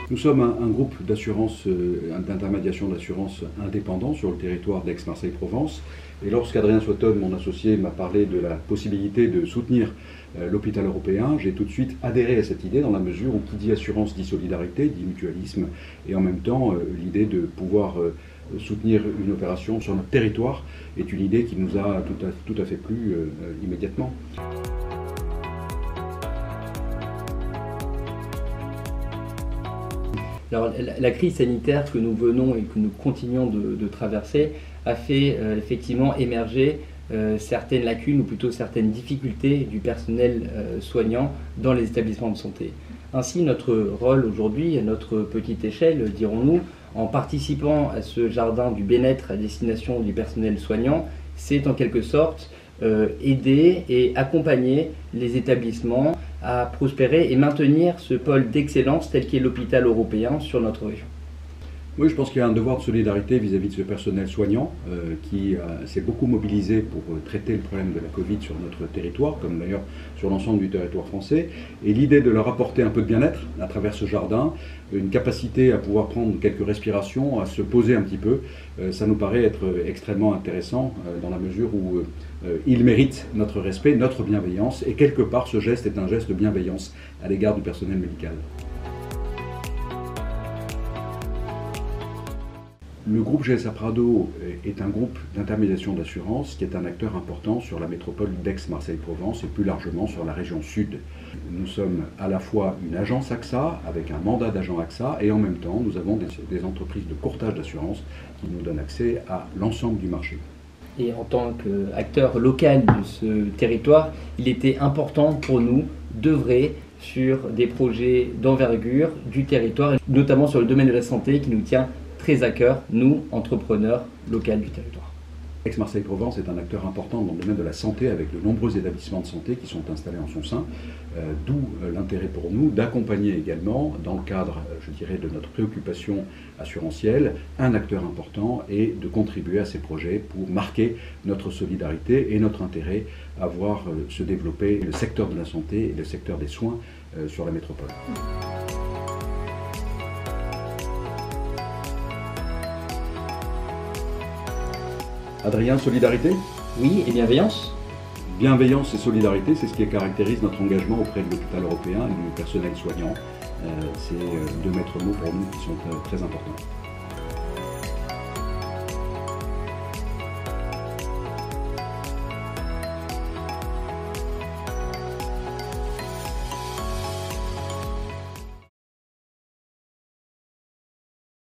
Nous sommes un groupe d'assurance, d'intermédiation d'assurance indépendant sur le territoire d'Aix-Marseille-Provence. Et lorsqu'Adrien Swatton, mon associé, m'a parlé de la possibilité de soutenir l'hôpital européen, j'ai tout de suite adhéré à cette idée dans la mesure où qui dit assurance dit solidarité, dit mutualisme, et en même temps l'idée de pouvoir soutenir une opération sur notre territoire est une idée qui nous a tout à fait plu immédiatement. Alors, la crise sanitaire que nous venons et que nous continuons de traverser a fait effectivement émerger certaines lacunes ou plutôt certaines difficultés du personnel soignant dans les établissements de santé. Ainsi, notre rôle aujourd'hui, à notre petite échelle, dirons-nous, en participant à ce jardin du bien-être à destination du personnel soignant, c'est en quelque sorte aider et accompagner les établissements à prospérer et maintenir ce pôle d'excellence tel qu'est l'hôpital européen sur notre région. Oui, je pense qu'il y a un devoir de solidarité vis-à-vis de ce personnel soignant qui s'est beaucoup mobilisé pour traiter le problème de la Covid sur notre territoire, comme d'ailleurs sur l'ensemble du territoire français. Et l'idée de leur apporter un peu de bien-être à travers ce jardin, une capacité à pouvoir prendre quelques respirations, à se poser un petit peu, ça nous paraît être extrêmement intéressant dans la mesure où ils méritent notre respect, notre bienveillance. Et quelque part, ce geste est un geste de bienveillance à l'égard du personnel médical. Le groupe GSA Prado est un groupe d'intermédiation d'assurance qui est un acteur important sur la métropole d'Aix-Marseille-Provence et plus largement sur la région sud. Nous sommes à la fois une agence AXA avec un mandat d'agent AXA et en même temps nous avons des entreprises de courtage d'assurance qui nous donnent accès à l'ensemble du marché. Et en tant qu'acteur local de ce territoire, il était important pour nous d'œuvrer sur des projets d'envergure du territoire, notamment sur le domaine de la santé qui nous tient très à cœur, nous, entrepreneurs locaux du territoire. Aix-Marseille-Provence est un acteur important dans le domaine de la santé avec de nombreux établissements de santé qui sont installés en son sein, d'où l'intérêt pour nous d'accompagner également, dans le cadre, je dirais, de notre préoccupation assurantielle, un acteur important et de contribuer à ces projets pour marquer notre solidarité et notre intérêt à voir se développer le secteur de la santé et le secteur des soins sur la métropole. Adrien, solidarité? Oui, et bienveillance? Bienveillance et solidarité, c'est ce qui caractérise notre engagement auprès de l'hôpital européen et du personnel soignant. C'est deux maîtres mots pour nous qui sont très importants.